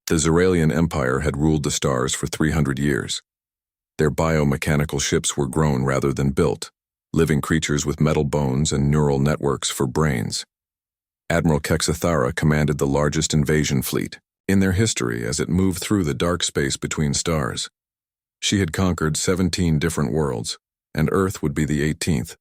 The Zeralian Empire had ruled the stars for 300 years. Their biomechanical ships were grown rather than built, living creatures with metal bones and neural networks for brains. Admiral Kexathara commanded the largest invasion fleet in their history as it moved through the dark space between stars. She had conquered 17 different worlds, and Earth would be the 18th.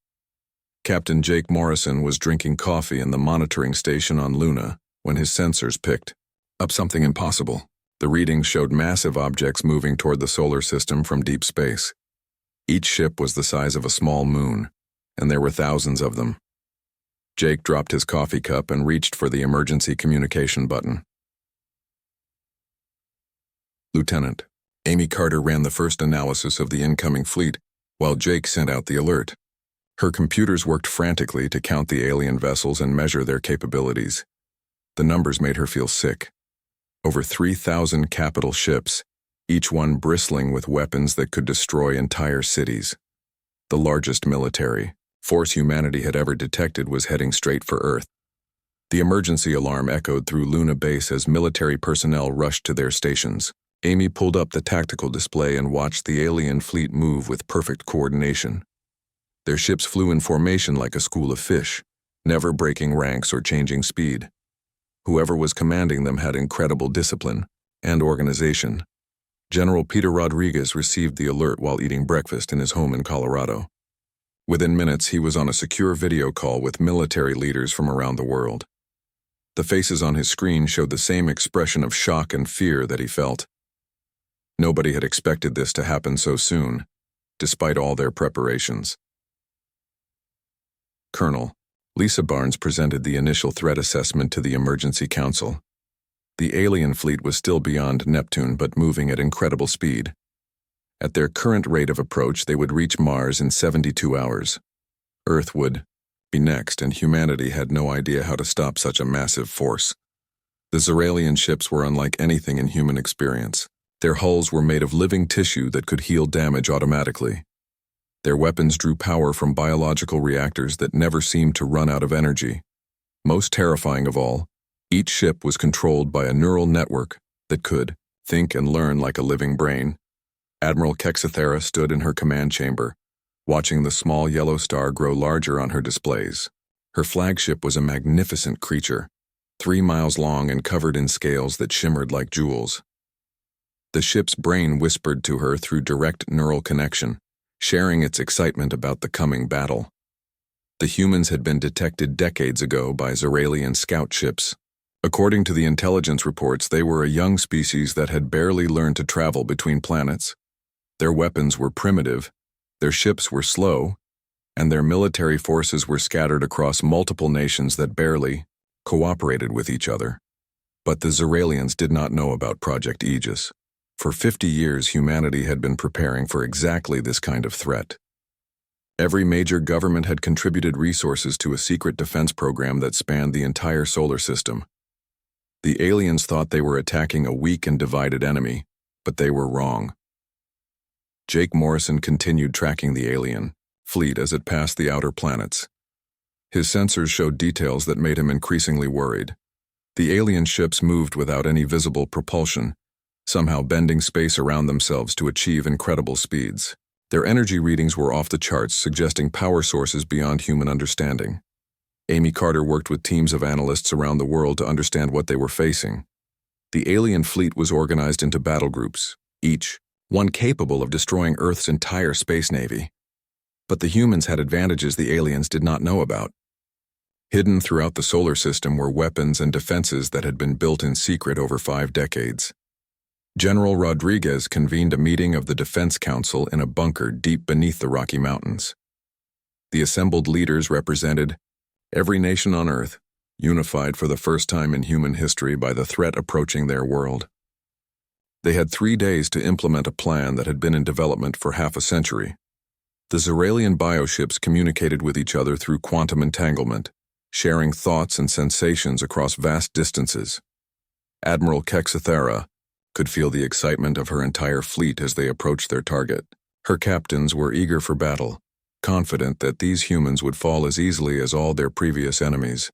Captain Jake Morrison was drinking coffee in the monitoring station on Luna when his sensors picked up something impossible. The readings showed massive objects moving toward the solar system from deep space. Each ship was the size of a small moon, and there were thousands of them. Jake dropped his coffee cup and reached for the emergency communication button. Lieutenant, Amy Carter ran the first analysis of the incoming fleet, while Jake sent out the alert. Her computers worked frantically to count the alien vessels and measure their capabilities. The numbers made her feel sick. Over 3,000 capital ships, each one bristling with weapons that could destroy entire cities. The largest military force humanity had ever detected was heading straight for Earth. The emergency alarm echoed through Luna Base as military personnel rushed to their stations. Amy pulled up the tactical display and watched the alien fleet move with perfect coordination. Their ships flew in formation like a school of fish, never breaking ranks or changing speed. Whoever was commanding them had incredible discipline and organization. General Peter Rodriguez received the alert while eating breakfast in his home in Colorado. Within minutes, he was on a secure video call with military leaders from around the world. The faces on his screen showed the same expression of shock and fear that he felt. Nobody had expected this to happen so soon, despite all their preparations. Colonel, Lisa Barnes presented the initial threat assessment to the Emergency Council. The alien fleet was still beyond Neptune but moving at incredible speed. At their current rate of approach, they would reach Mars in 72 hours. Earth would be next, and humanity had no idea how to stop such a massive force. The Zeralian ships were unlike anything in human experience. Their hulls were made of living tissue that could heal damage automatically. Their weapons drew power from biological reactors that never seemed to run out of energy. Most terrifying of all, each ship was controlled by a neural network that could think and learn like a living brain. Admiral Kexathara stood in her command chamber, watching the small yellow star grow larger on her displays. Her flagship was a magnificent creature, 3 miles long and covered in scales that shimmered like jewels. The ship's brain whispered to her through direct neural connection, sharing its excitement about the coming battle. The humans had been detected decades ago by Zeralian scout ships. According to the intelligence reports, they were a young species that had barely learned to travel between planets. Their weapons were primitive, their ships were slow, and their military forces were scattered across multiple nations that barely cooperated with each other. But the Zeralians did not know about Project Aegis. For 50 years, humanity had been preparing for exactly this kind of threat. Every major government had contributed resources to a secret defense program that spanned the entire solar system. The aliens thought they were attacking a weak and divided enemy, but they were wrong. Jake Morrison continued tracking the alien fleet as it passed the outer planets. His sensors showed details that made him increasingly worried. The alien ships moved without any visible propulsion, somehow bending space around themselves to achieve incredible speeds. Their energy readings were off the charts, suggesting power sources beyond human understanding. Amy Carter worked with teams of analysts around the world to understand what they were facing. The alien fleet was organized into battle groups, each one capable of destroying Earth's entire space navy. But the humans had advantages the aliens did not know about. Hidden throughout the solar system were weapons and defenses that had been built in secret over 5 decades. General Rodriguez convened a meeting of the Defense Council in a bunker deep beneath the Rocky Mountains. The assembled leaders represented every nation on Earth, unified for the first time in human history by the threat approaching their world. They had 3 days to implement a plan that had been in development for half a century. The Zeralian bioships communicated with each other through quantum entanglement, sharing thoughts and sensations across vast distances. Admiral Kexathara could feel the excitement of her entire fleet as they approached their target. Her captains were eager for battle, confident that these humans would fall as easily as all their previous enemies.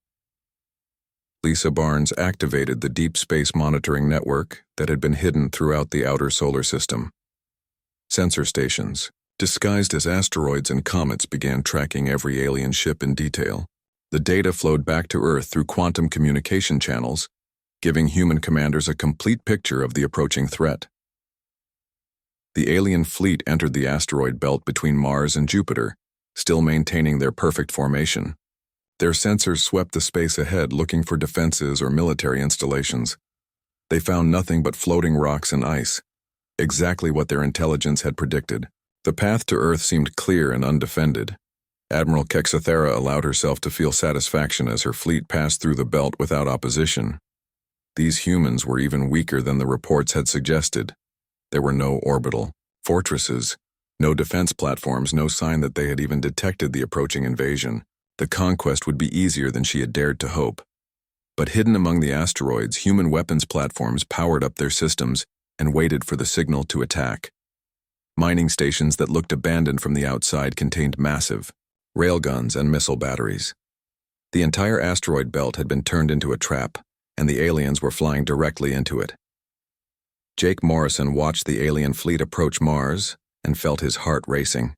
Lisa Barnes activated the deep space monitoring network that had been hidden throughout the outer solar system. Sensor stations, disguised as asteroids and comets, began tracking every alien ship in detail. The data flowed back to Earth through quantum communication channels, giving human commanders a complete picture of the approaching threat. The alien fleet entered the asteroid belt between Mars and Jupiter, still maintaining their perfect formation. Their sensors swept the space ahead looking for defenses or military installations. They found nothing but floating rocks and ice, exactly what their intelligence had predicted. The path to Earth seemed clear and undefended. Admiral Kexathera allowed herself to feel satisfaction as her fleet passed through the belt without opposition. These humans were even weaker than the reports had suggested. There were no orbital fortresses, no defense platforms, no sign that they had even detected the approaching invasion. The conquest would be easier than she had dared to hope. But hidden among the asteroids, human weapons platforms powered up their systems and waited for the signal to attack. Mining stations that looked abandoned from the outside contained massive railguns and missile batteries. The entire asteroid belt had been turned into a trap, and the aliens were flying directly into it. Jake Morrison watched the alien fleet approach Mars and felt his heart racing.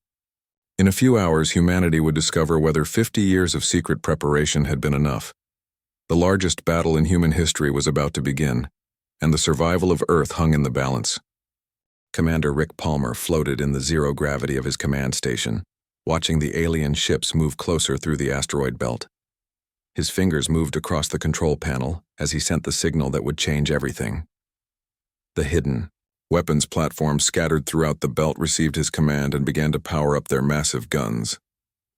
In a few hours, humanity would discover whether 50 years of secret preparation had been enough. The largest battle in human history was about to begin, and the survival of Earth hung in the balance. Commander Rick Palmer floated in the zero gravity of his command station, watching the alien ships move closer through the asteroid belt. His fingers moved across the control panel as he sent the signal that would change everything. The hidden weapons platforms scattered throughout the belt received his command and began to power up their massive guns.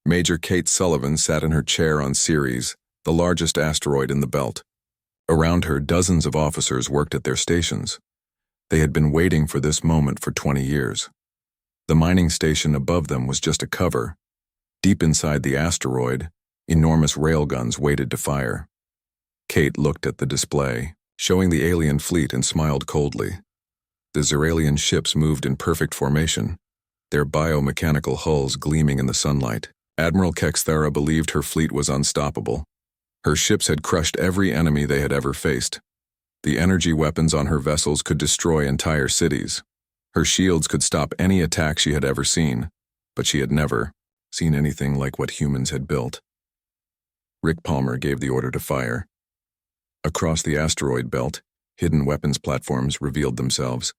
Major Kate Sullivan sat in her chair on Ceres, the largest asteroid in the belt. Around her, dozens of officers worked at their stations. They had been waiting for this moment for 20 years. The mining station above them was just a cover. Deep inside the asteroid, enormous railguns waited to fire. Kate looked at the display, showing the alien fleet, and smiled coldly. The Zeralian ships moved in perfect formation, their biomechanical hulls gleaming in the sunlight. Admiral Kexathera believed her fleet was unstoppable. Her ships had crushed every enemy they had ever faced. The energy weapons on her vessels could destroy entire cities. Her shields could stop any attack she had ever seen, but she had never seen anything like what humans had built. Rick Palmer gave the order to fire. Across the asteroid belt, hidden weapons platforms revealed themselves.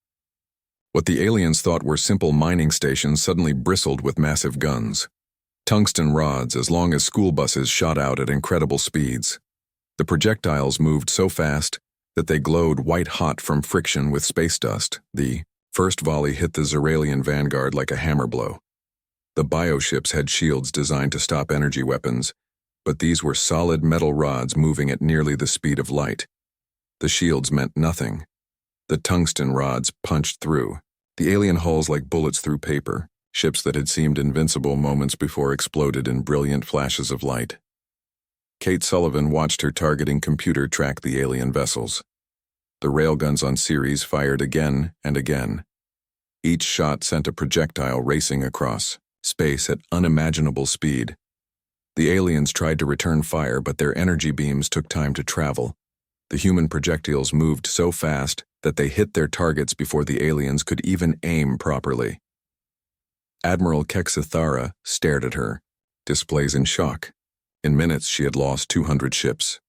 What the aliens thought were simple mining stations suddenly bristled with massive guns. Tungsten rods as long as school buses shot out at incredible speeds. The projectiles moved so fast that they glowed white-hot from friction with space dust. The first volley hit the Zeralian vanguard like a hammer blow. The bioships had shields designed to stop energy weapons, but these were solid metal rods moving at nearly the speed of light. The shields meant nothing. The tungsten rods punched through, the alien hulls like bullets through paper. Ships that had seemed invincible moments before exploded in brilliant flashes of light. Kate Sullivan watched her targeting computer track the alien vessels. The railguns on Ceres fired again and again. Each shot sent a projectile racing across space at unimaginable speed. The aliens tried to return fire, but their energy beams took time to travel. The human projectiles moved so fast that they hit their targets before the aliens could even aim properly. Admiral Kexathera stared at her, displays in shock. In minutes, she had lost 200 ships.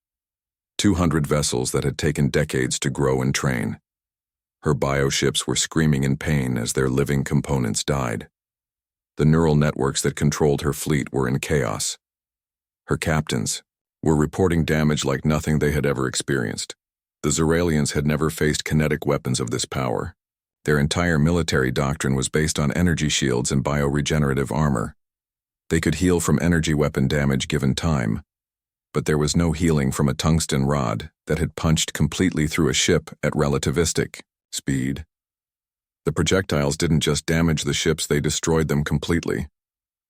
200 vessels that had taken decades to grow and train. Her bioships were screaming in pain as their living components died. The neural networks that controlled her fleet were in chaos. Her captains were reporting damage like nothing they had ever experienced. The Zeralians had never faced kinetic weapons of this power. Their entire military doctrine was based on energy shields and bioregenerative armor. They could heal from energy weapon damage given time, but there was no healing from a tungsten rod that had punched completely through a ship at relativistic speed. The projectiles didn't just damage the ships, they destroyed them completely.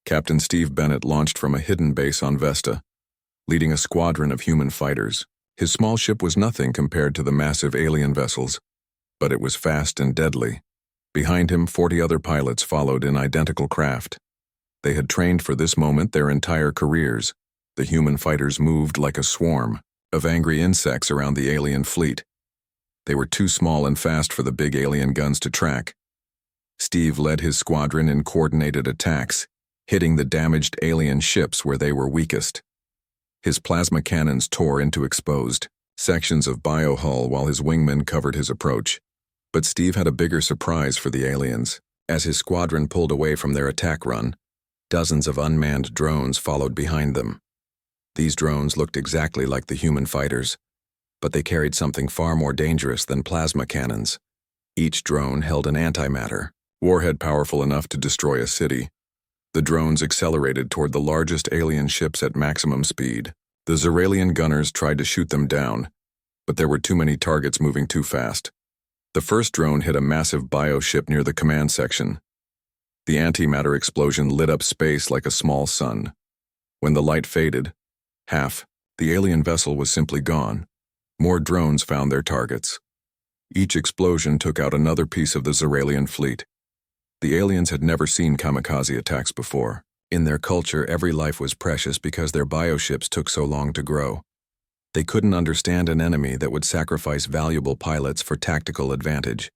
Captain Steve Bennett launched from a hidden base on Vesta, leading a squadron of human fighters. His small ship was nothing compared to the massive alien vessels, but it was fast and deadly. Behind him, 40 other pilots followed in identical craft. They had trained for this moment their entire careers. The human fighters moved like a swarm, of angry insects around the alien fleet. They were too small and fast for the big alien guns to track. Steve led his squadron in coordinated attacks, hitting the damaged alien ships where they were weakest. His plasma cannons tore into exposed sections of biohull while his wingmen covered his approach. But Steve had a bigger surprise for the aliens. As his squadron pulled away from their attack run, dozens of unmanned drones followed behind them. These drones looked exactly like the human fighters, but they carried something far more dangerous than plasma cannons. Each drone held an antimatter warhead powerful enough to destroy a city. The drones accelerated toward the largest alien ships at maximum speed. The Zeralian gunners tried to shoot them down, but there were too many targets moving too fast. The first drone hit a massive bioship near the command section. The antimatter explosion lit up space like a small sun. When the light faded, the alien vessel was simply gone. More drones found their targets. Each explosion took out another piece of the Zeralian fleet. The aliens had never seen kamikaze attacks before. In their culture, every life was precious because their bioships took so long to grow. They couldn't understand an enemy that would sacrifice valuable pilots for tactical advantage.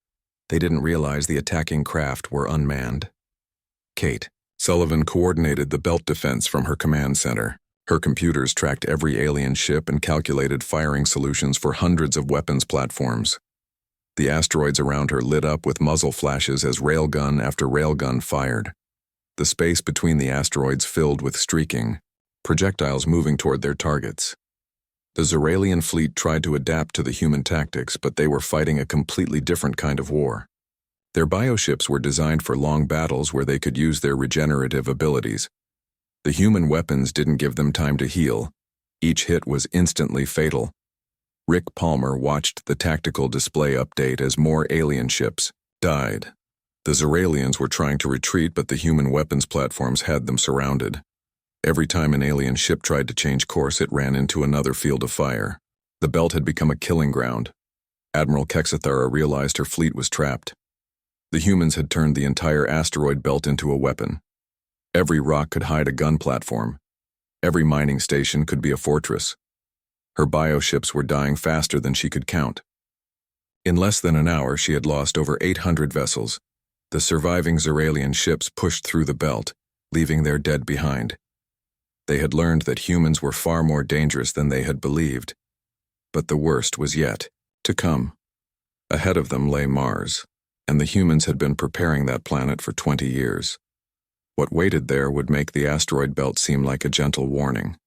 They didn't realize the attacking craft were unmanned. Kate Sullivan coordinated the belt defense from her command center. Her computers tracked every alien ship and calculated firing solutions for hundreds of weapons platforms. The asteroids around her lit up with muzzle flashes as railgun after railgun fired. The space between the asteroids filled with streaking, projectiles moving toward their targets. The Zeralian fleet tried to adapt to the human tactics, but they were fighting a completely different kind of war. Their bioships were designed for long battles where they could use their regenerative abilities. The human weapons didn't give them time to heal. Each hit was instantly fatal. Rick Palmer watched the tactical display update as more alien ships died. The Zeralians were trying to retreat, but the human weapons platforms had them surrounded. Every time an alien ship tried to change course, it ran into another field of fire. The belt had become a killing ground. Admiral Kexathara realized her fleet was trapped. The humans had turned the entire asteroid belt into a weapon. Every rock could hide a gun platform. Every mining station could be a fortress. Her bioships were dying faster than she could count. In less than an hour, she had lost over 800 vessels. The surviving Zeralian ships pushed through the belt, leaving their dead behind. They had learned that humans were far more dangerous than they had believed. But the worst was yet to come. Ahead of them lay Mars, and the humans had been preparing that planet for 20 years. What waited there would make the asteroid belt seem like a gentle warning.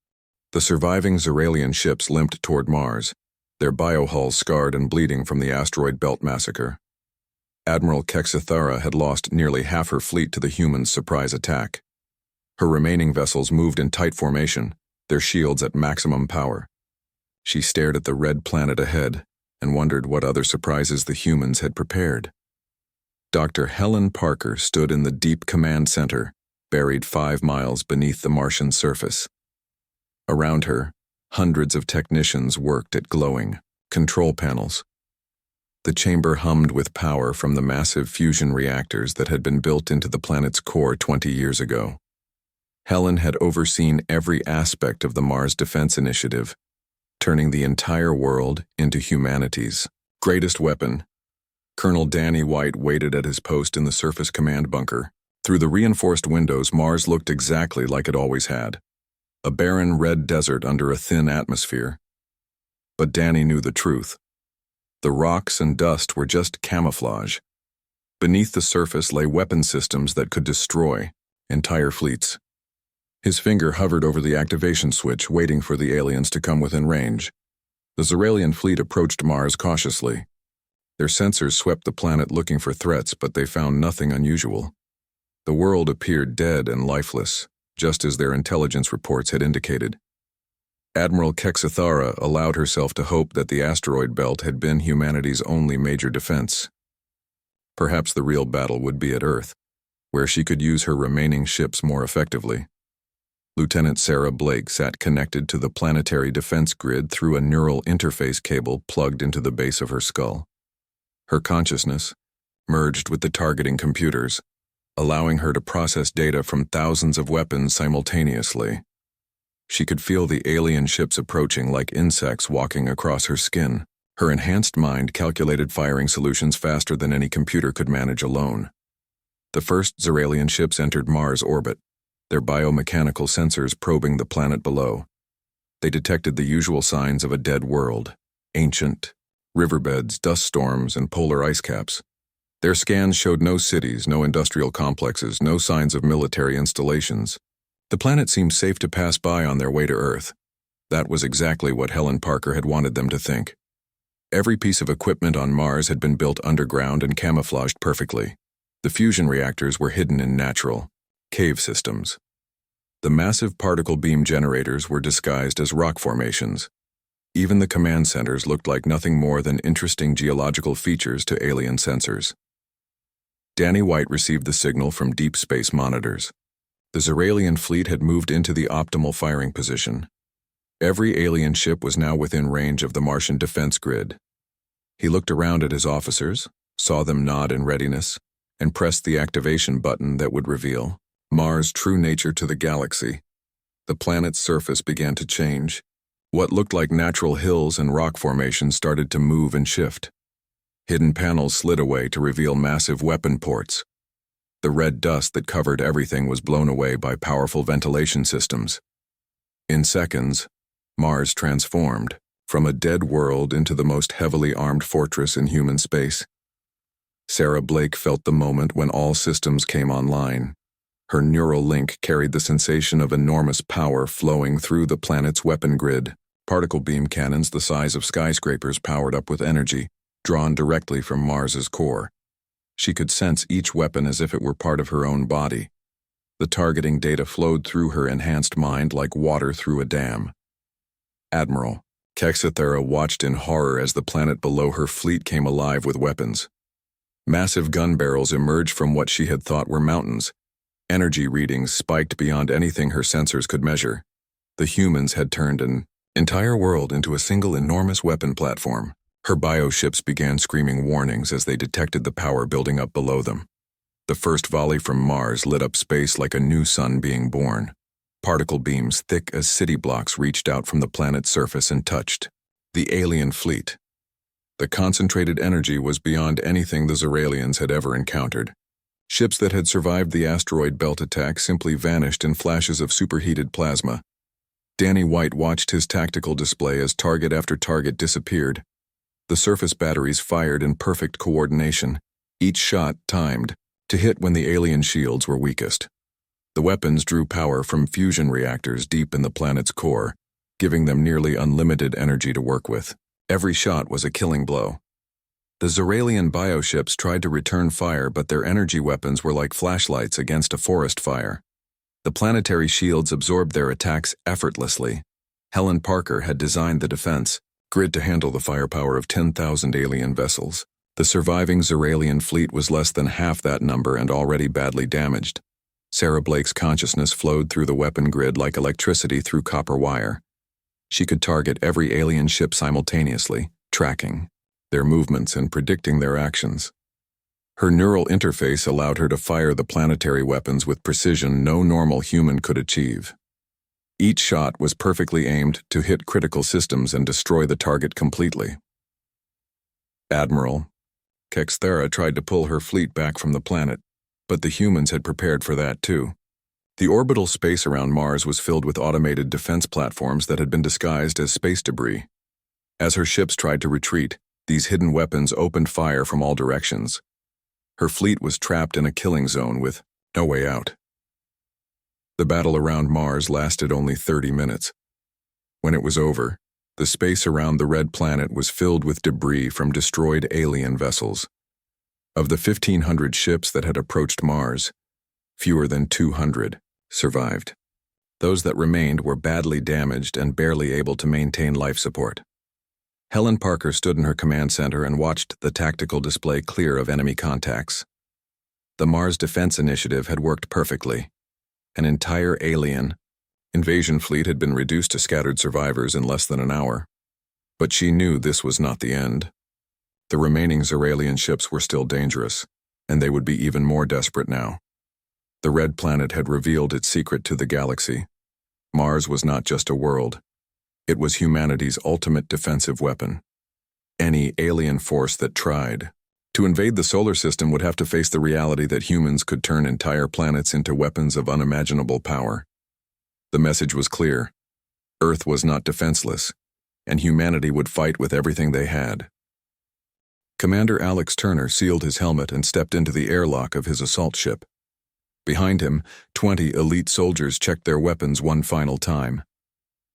The surviving Zeralian ships limped toward Mars, their biohulls scarred and bleeding from the asteroid belt massacre. Admiral Kexathara had lost nearly half her fleet to the humans' surprise attack. Her remaining vessels moved in tight formation, their shields at maximum power. She stared at the red planet ahead and wondered what other surprises the humans had prepared. Dr. Helen Parker stood in the deep command center, buried 5 miles beneath the Martian surface. Around her, hundreds of technicians worked at glowing control panels. The chamber hummed with power from the massive fusion reactors that had been built into the planet's core 20 years ago. Helen had overseen every aspect of the Mars Defense Initiative, turning the entire world into humanity's greatest weapon. Colonel Danny White waited at his post in the surface command bunker. Through the reinforced windows, Mars looked exactly like it always had. A barren red desert under a thin atmosphere. But Danny knew the truth. The rocks and dust were just camouflage. Beneath the surface lay weapon systems that could destroy entire fleets. His finger hovered over the activation switch, waiting for the aliens to come within range. The Zeralian fleet approached Mars cautiously. Their sensors swept the planet looking for threats, but they found nothing unusual. The world appeared dead and lifeless, just as their intelligence reports had indicated. Admiral Kexathara allowed herself to hope that the asteroid belt had been humanity's only major defense. Perhaps the real battle would be at Earth, where she could use her remaining ships more effectively. Lieutenant Sarah Blake sat connected to the planetary defense grid through a neural interface cable plugged into the base of her skull. Her consciousness merged with the targeting computers, allowing her to process data from thousands of weapons simultaneously. She could feel the alien ships approaching like insects walking across her skin. Her enhanced mind calculated firing solutions faster than any computer could manage alone. The first Zeralian ships entered Mars orbit, their biomechanical sensors probing the planet below. They detected the usual signs of a dead world: ancient riverbeds, dust storms, and polar ice caps. Their scans showed no cities, no industrial complexes, no signs of military installations. The planet seemed safe to pass by on their way to Earth. That was exactly what Helen Parker had wanted them to think. Every piece of equipment on Mars had been built underground and camouflaged perfectly. The fusion reactors were hidden in natural cave systems. The massive particle beam generators were disguised as rock formations. Even the command centers looked like nothing more than interesting geological features to alien sensors. Danny White received the signal from deep space monitors. The Zeralian fleet had moved into the optimal firing position. Every alien ship was now within range of the Martian defense grid. He looked around at his officers, saw them nod in readiness, and pressed the activation button that would reveal Mars' true nature to the galaxy. The planet's surface began to change. What looked like natural hills and rock formations started to move and shift. Hidden panels slid away to reveal massive weapon ports. The red dust that covered everything was blown away by powerful ventilation systems. In seconds, Mars transformed from a dead world into the most heavily armed fortress in human space. Sarah Blake felt the moment when all systems came online. Her neural link carried the sensation of enormous power flowing through the planet's weapon grid. Particle beam cannons the size of skyscrapers powered up with energy, drawn directly from Mars's core. She could sense each weapon as if it were part of her own body. The targeting data flowed through her enhanced mind like water through a dam. Admiral Kexithera watched in horror as the planet below her fleet came alive with weapons. Massive gun barrels emerged from what she had thought were mountains. Energy readings spiked beyond anything her sensors could measure. The humans had turned an entire world into a single enormous weapon platform. Her bioships began screaming warnings as they detected the power building up below them. The first volley from Mars lit up space like a new sun being born. Particle beams thick as city blocks reached out from the planet's surface and touched the alien fleet. The concentrated energy was beyond anything the Zeralians had ever encountered. Ships that had survived the asteroid belt attack simply vanished in flashes of superheated plasma. Danny White watched his tactical display as target after target disappeared. The surface batteries fired in perfect coordination, each shot timed to hit when the alien shields were weakest. The weapons drew power from fusion reactors deep in the planet's core, giving them nearly unlimited energy to work with. Every shot was a killing blow. The Zeralian bioships tried to return fire, but their energy weapons were like flashlights against a forest fire. The planetary shields absorbed their attacks effortlessly. Helen Parker had designed the defense grid to handle the firepower of 10,000 alien vessels. The surviving Zeralian fleet was less than half that number and already badly damaged. Sarah Blake's consciousness flowed through the weapon grid like electricity through copper wire. She could target every alien ship simultaneously, tracking their movements and predicting their actions. Her neural interface allowed her to fire the planetary weapons with precision no normal human could achieve. Each shot was perfectly aimed to hit critical systems and destroy the target completely. Admiral Kexithera tried to pull her fleet back from the planet, but the humans had prepared for that too. The orbital space around Mars was filled with automated defense platforms that had been disguised as space debris. As her ships tried to retreat, these hidden weapons opened fire from all directions. Her fleet was trapped in a killing zone with no way out. The battle around Mars lasted only 30 minutes. When it was over, the space around the red planet was filled with debris from destroyed alien vessels. Of the 1,500 ships that had approached Mars, fewer than 200 survived. Those that remained were badly damaged and barely able to maintain life support. Helen Parker stood in her command center and watched the tactical display clear of enemy contacts. The Mars Defense Initiative had worked perfectly. An entire alien invasion fleet had been reduced to scattered survivors in less than an hour. But she knew this was not the end. The remaining Zeralian ships were still dangerous, and they would be even more desperate now. The Red Planet had revealed its secret to the galaxy. Mars was not just a world. It was humanity's ultimate defensive weapon. Any alien force that tried to invade the solar system would have to face the reality that humans could turn entire planets into weapons of unimaginable power. The message was clear. Earth was not defenseless, and humanity would fight with everything they had. Commander Alex Turner sealed his helmet and stepped into the airlock of his assault ship. Behind him, 20 elite soldiers checked their weapons one final time.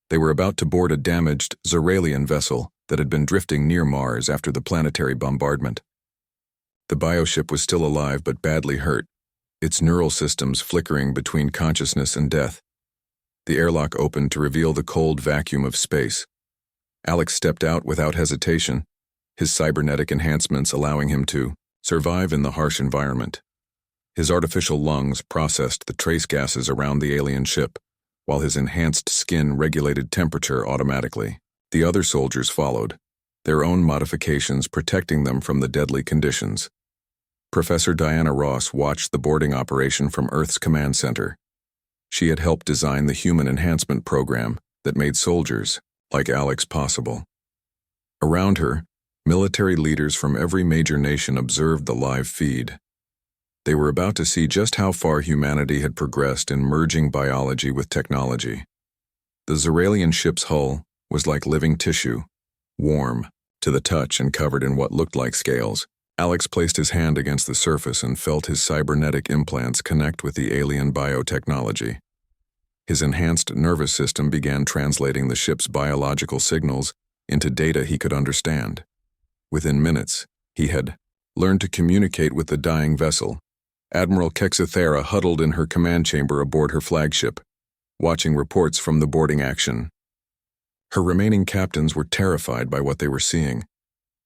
They were about to board a damaged Zeralian vessel that had been drifting near Mars after the planetary bombardment. The bioship was still alive but badly hurt, its neural systems flickering between consciousness and death. The airlock opened to reveal the cold vacuum of space. Alex stepped out without hesitation, his cybernetic enhancements allowing him to survive in the harsh environment. His artificial lungs processed the trace gases around the alien ship, while his enhanced skin regulated temperature automatically. The other soldiers followed, their own modifications protecting them from the deadly conditions. Professor Diana Ross watched the boarding operation from Earth's command center. She had helped design the human enhancement program that made soldiers like Alex possible. Around her, military leaders from every major nation observed the live feed. They were about to see just how far humanity had progressed in merging biology with technology. The Zeralian ship's hull was like living tissue, warm to the touch and covered in what looked like scales. Alex placed his hand against the surface and felt his cybernetic implants connect with the alien biotechnology. His enhanced nervous system began translating the ship's biological signals into data he could understand. Within minutes, he had learned to communicate with the dying vessel. Admiral Kexithera huddled in her command chamber aboard her flagship, watching reports from the boarding action. Her remaining captains were terrified by what they were seeing.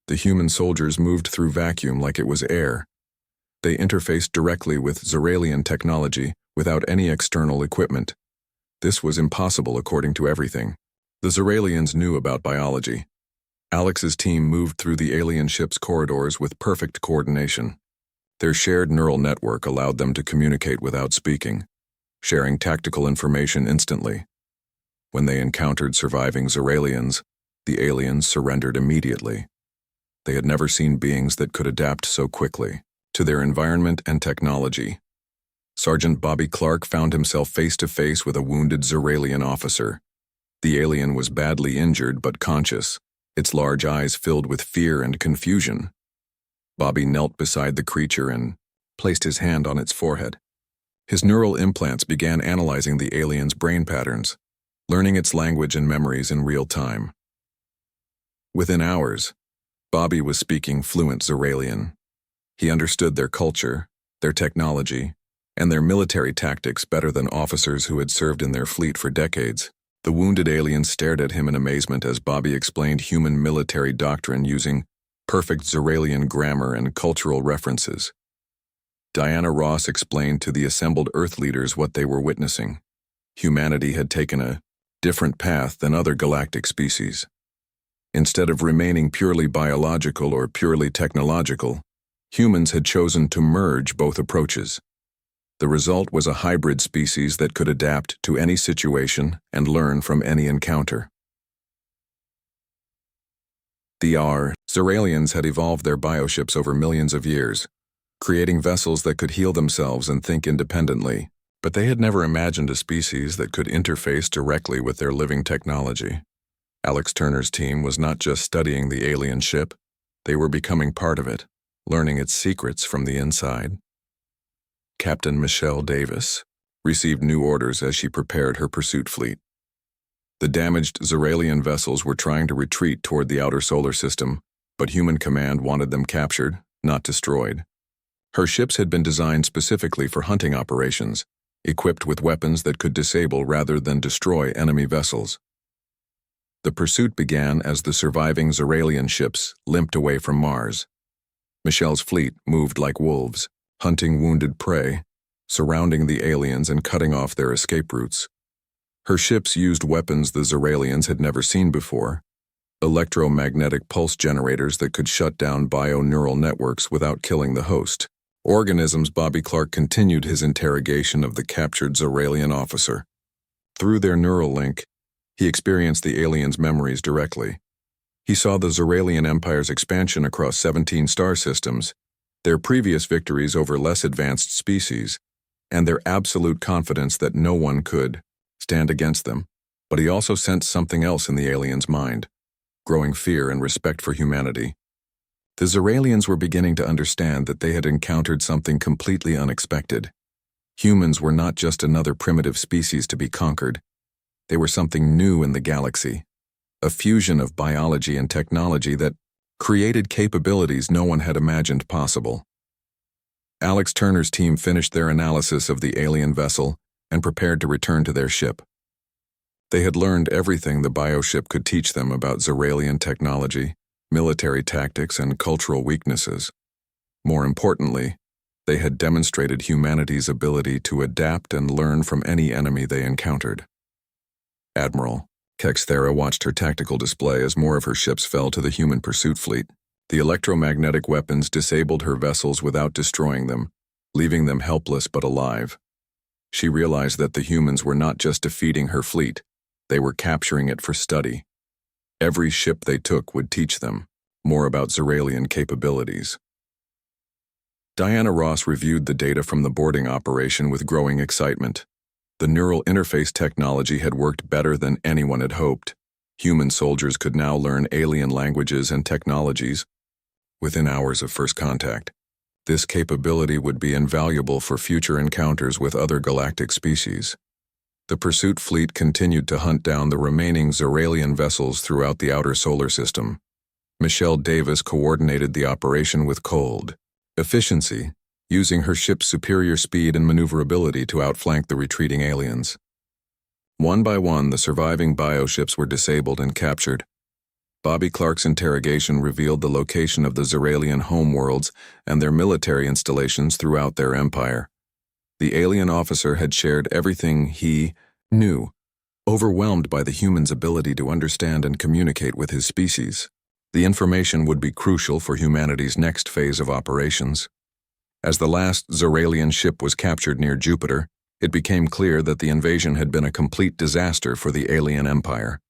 The human soldiers moved through vacuum like it was air. They interfaced directly with Zeralian technology without any external equipment. This was impossible according to everything. The Zeralians knew about biology. Alex's team moved through the alien ship's corridors with perfect coordination. Their shared neural network allowed them to communicate without speaking, sharing tactical information instantly. When they encountered surviving Zeralians, the aliens surrendered immediately. They had never seen beings that could adapt so quickly to their environment and technology. Sergeant Bobby Clark found himself face to face with a wounded Zeralian officer. The alien was badly injured but conscious, its large eyes filled with fear and confusion. Bobby knelt beside the creature and placed his hand on its forehead. His neural implants began analyzing the alien's brain patterns, learning its language and memories in real time. Within hours, Bobby was speaking fluent Zeralian. He understood their culture, their technology, and their military tactics better than officers who had served in their fleet for decades. The wounded alien stared at him in amazement as Bobby explained human military doctrine using perfect Zeralian grammar and cultural references. Diana Ross explained to the assembled Earth leaders what they were witnessing. Humanity had taken a different path than other galactic species. Instead of remaining purely biological or purely technological, humans had chosen to merge both approaches. The result was a hybrid species that could adapt to any situation and learn from any encounter. The Zeralians had evolved their bioships over millions of years, creating vessels that could heal themselves and think independently, but they had never imagined a species that could interface directly with their living technology. Alex Turner's team was not just studying the alien ship, they were becoming part of it, learning its secrets from the inside. Captain Michelle Davis received new orders as she prepared her pursuit fleet. The damaged Zeralian vessels were trying to retreat toward the outer solar system, but human command wanted them captured, not destroyed. Her ships had been designed specifically for hunting operations, equipped with weapons that could disable rather than destroy enemy vessels. The pursuit began as the surviving Zeralian ships limped away from Mars. Michelle's fleet moved like wolves, hunting wounded prey, surrounding the aliens and cutting off their escape routes. Her ships used weapons the Zeralians had never seen before, electromagnetic pulse generators that could shut down bio-neural networks without killing the host. Organisms. Bobby Clark continued his interrogation of the captured Zeralian officer. Through their neural link, he experienced the aliens' memories directly. He saw the Zeralian Empire's expansion across 17 star systems, their previous victories over less advanced species, and their absolute confidence that no one could stand against them. But he also sensed something else in the aliens' mind, growing fear and respect for humanity. The Zeralians were beginning to understand that they had encountered something completely unexpected. Humans were not just another primitive species to be conquered. They were something new in the galaxy, a fusion of biology and technology that created capabilities no one had imagined possible. Alex Turner's team finished their analysis of the alien vessel and prepared to return to their ship. They had learned everything the bioship could teach them about Zeralian technology, military tactics, and cultural weaknesses. More importantly, they had demonstrated humanity's ability to adapt and learn from any enemy they encountered. Admiral Kexthera watched her tactical display as more of her ships fell to the human pursuit fleet. The electromagnetic weapons disabled her vessels without destroying them, leaving them helpless but alive. She realized that the humans were not just defeating her fleet, they were capturing it for study. Every ship they took would teach them more about Zeralian capabilities. Diana Ross reviewed the data from the boarding operation with growing excitement. The neural interface technology had worked better than anyone had hoped. Human soldiers could now learn alien languages and technologies within hours of first contact. This capability would be invaluable for future encounters with other galactic species. The pursuit fleet continued to hunt down the remaining Zeralian vessels throughout the outer solar system. Michelle Davis coordinated the operation with cold efficiency, using her ship's superior speed and maneuverability to outflank the retreating aliens. One by one, the surviving bioships were disabled and captured. Bobby Clark's interrogation revealed the location of the Zeralian homeworlds and their military installations throughout their empire. The alien officer had shared everything he knew, overwhelmed by the human's ability to understand and communicate with his species. The information would be crucial for humanity's next phase of operations. As the last Zeralian ship was captured near Jupiter, it became clear that the invasion had been a complete disaster for the alien empire.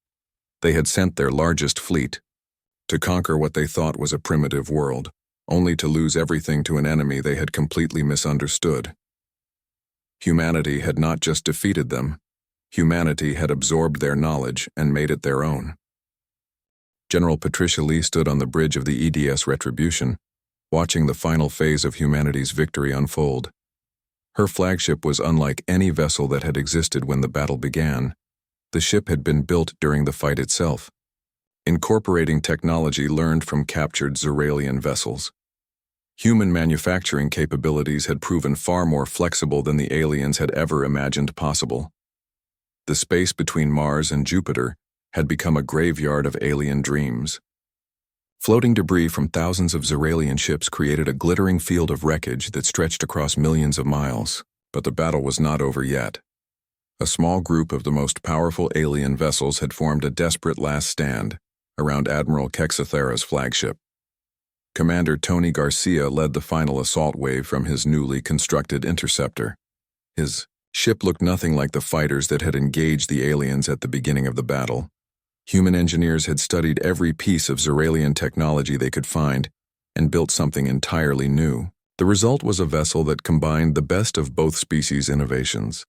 They had sent their largest fleet to conquer what they thought was a primitive world, only to lose everything to an enemy they had completely misunderstood. Humanity had not just defeated them, humanity had absorbed their knowledge and made it their own. General Patricia Lee stood on the bridge of the EDS Retribution, watching the final phase of humanity's victory unfold. Her flagship was unlike any vessel that had existed when the battle began. The ship had been built during the fight itself, incorporating technology learned from captured Zeralian vessels. Human manufacturing capabilities had proven far more flexible than the aliens had ever imagined possible. The space between Mars and Jupiter had become a graveyard of alien dreams. Floating debris from thousands of Zeralian ships created a glittering field of wreckage that stretched across millions of miles. But the battle was not over yet. A small group of the most powerful alien vessels had formed a desperate last stand around Admiral Kexthera's flagship. Commander Tony Garcia led the final assault wave from his newly constructed interceptor. His ship looked nothing like the fighters that had engaged the aliens at the beginning of the battle. Human engineers had studied every piece of Zeralian technology they could find and built something entirely new. The result was a vessel that combined the best of both species' innovations.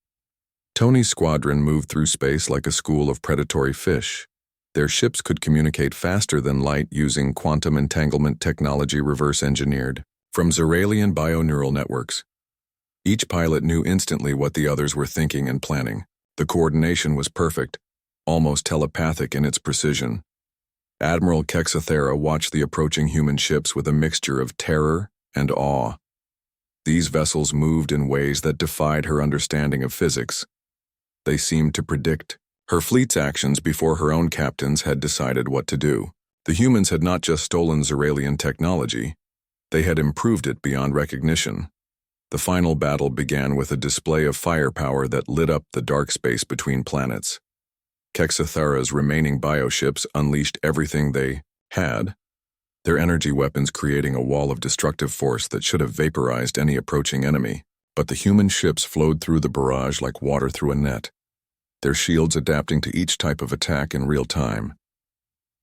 Tony's squadron moved through space like a school of predatory fish. Their ships could communicate faster than light using quantum entanglement technology reverse-engineered from Zeralian bioneural networks. Each pilot knew instantly what the others were thinking and planning. The coordination was perfect, almost telepathic in its precision. Admiral Kexthera watched the approaching human ships with a mixture of terror and awe. These vessels moved in ways that defied her understanding of physics. They seemed to predict her fleet's actions before her own captains had decided what to do. The humans had not just stolen Zeralian technology, they had improved it beyond recognition. The final battle began with a display of firepower that lit up the dark space between planets. Kexthera's remaining bioships unleashed everything they had, their energy weapons creating a wall of destructive force that should have vaporized any approaching enemy. But the human ships flowed through the barrage like water through a net. their shields adapting to each type of attack in real time.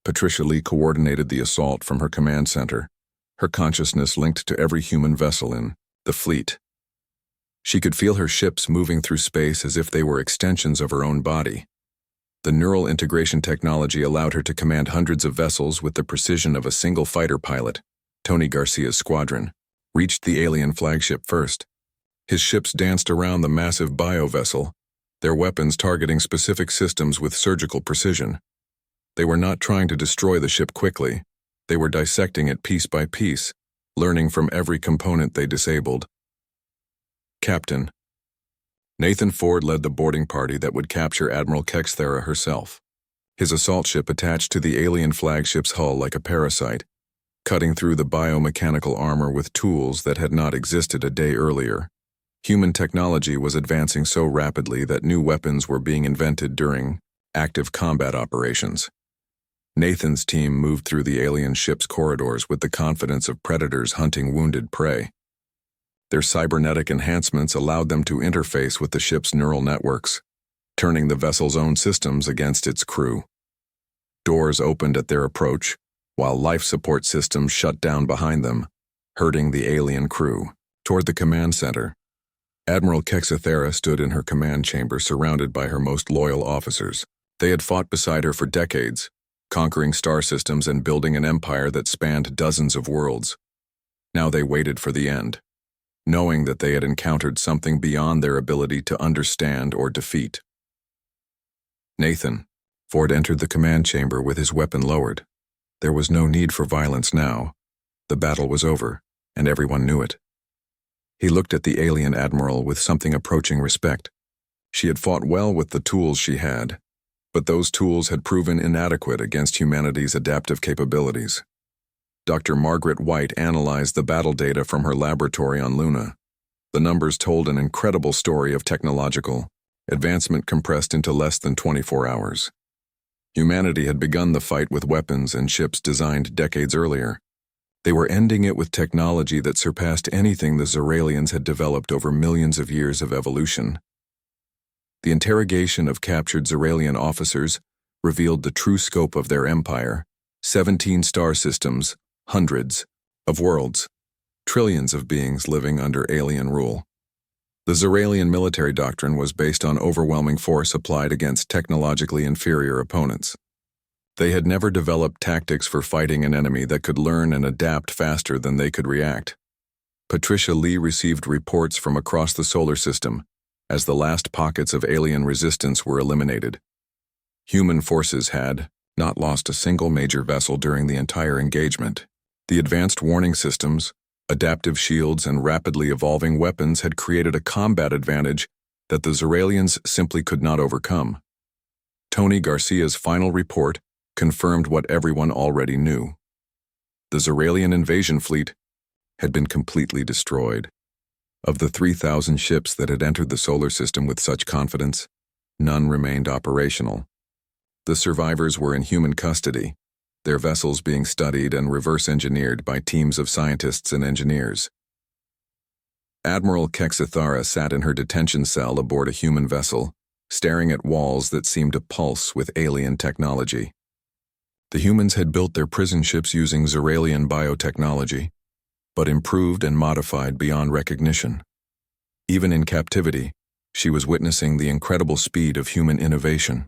Patricia Lee coordinated the assault from her command center, her consciousness linked to every human vessel in the fleet. She could feel her ships moving through space as if they were extensions of her own body. The neural integration technology allowed her to command hundreds of vessels with the precision of a single fighter pilot. Tony Garcia's squadron reached the alien flagship first. His ships danced around the massive bio-vessel, their weapons targeting specific systems with surgical precision. They were not trying to destroy the ship quickly. They were dissecting it piece by piece, learning from every component they disabled. Captain Nathan Ford led the boarding party that would capture Admiral Kexthera herself. His assault ship attached to the alien flagship's hull like a parasite, cutting through the biomechanical armor with tools that had not existed a day earlier. Human technology was advancing so rapidly that new weapons were being invented during active combat operations. Nathan's team moved through the alien ship's corridors with the confidence of predators hunting wounded prey. Their cybernetic enhancements allowed them to interface with the ship's neural networks, turning the vessel's own systems against its crew. Doors opened at their approach, while life support systems shut down behind them, herding the alien crew toward the command center. Admiral Kexthera stood in her command chamber surrounded by her most loyal officers. They had fought beside her for decades, conquering star systems and building an empire that spanned dozens of worlds. Now they waited for the end, knowing that they had encountered something beyond their ability to understand or defeat. Nathan Ford entered the command chamber with his weapon lowered. There was no need for violence now. The battle was over, and everyone knew it. He looked at the alien admiral with something approaching respect. She had fought well with the tools she had, but those tools had proven inadequate against humanity's adaptive capabilities. Dr. Margaret White analyzed the battle data from her laboratory on Luna. The numbers told an incredible story of technological advancement compressed into less than 24 hours. Humanity had begun the fight with weapons and ships designed decades earlier. They were ending it with technology that surpassed anything the Xeralians had developed over millions of years of evolution. The interrogation of captured Xeralian officers revealed the true scope of their empire: 17 star systems, hundreds of worlds, trillions of beings living under alien rule. The Xeralian military doctrine was based on overwhelming force applied against technologically inferior opponents. They had never developed tactics for fighting an enemy that could learn and adapt faster than they could react. Patricia Lee received reports from across the solar system as the last pockets of alien resistance were eliminated. Human forces had not lost a single major vessel during the entire engagement. The advanced warning systems, adaptive shields, and rapidly evolving weapons had created a combat advantage that the Xeralians simply could not overcome. Tony Garcia's final report confirmed what everyone already knew. The Xeralian invasion fleet had been completely destroyed. Of the 3,000 ships that had entered the solar system with such confidence, none remained operational. The survivors were in human custody, their vessels being studied and reverse-engineered by teams of scientists and engineers. Admiral Kexthera sat in her detention cell aboard a human vessel, staring at walls that seemed to pulse with alien technology. The humans had built their prison ships using Xeralian biotechnology, but improved and modified beyond recognition. Even in captivity, she was witnessing the incredible speed of human innovation.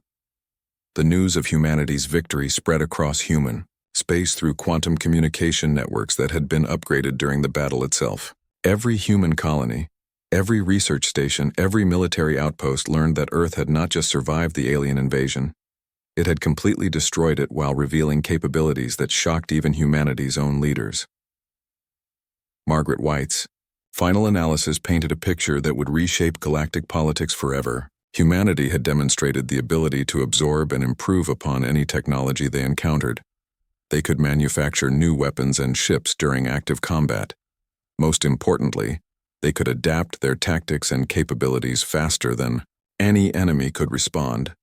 The news of humanity's victory spread across human space through quantum communication networks that had been upgraded during the battle itself. Every human colony, every research station, every military outpost learned that Earth had not just survived the alien invasion, it had completely destroyed it while revealing capabilities that shocked even humanity's own leaders. Margaret White's final analysis painted a picture that would reshape galactic politics forever. Humanity had demonstrated the ability to absorb and improve upon any technology they encountered. They could manufacture new weapons and ships during active combat. Most importantly, they could adapt their tactics and capabilities faster than any enemy could respond.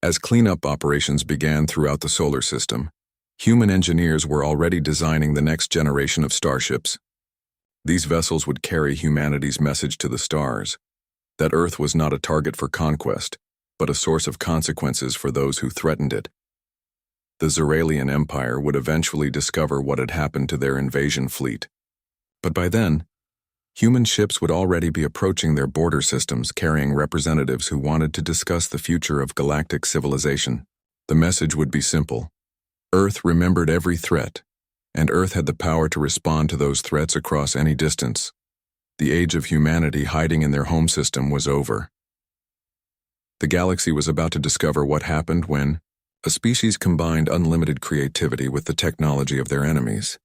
As cleanup operations began throughout the solar system, human engineers were already designing the next generation of starships. These vessels would carry humanity's message to the stars, that Earth was not a target for conquest, but a source of consequences for those who threatened it. The Zeralian Empire would eventually discover what had happened to their invasion fleet. But by then, human ships would already be approaching their border systems carrying representatives who wanted to discuss the future of galactic civilization. The message would be simple. Earth remembered every threat, and Earth had the power to respond to those threats across any distance. The age of humanity hiding in their home system was over. The galaxy was about to discover what happened when a species combined unlimited creativity with the technology of their enemies.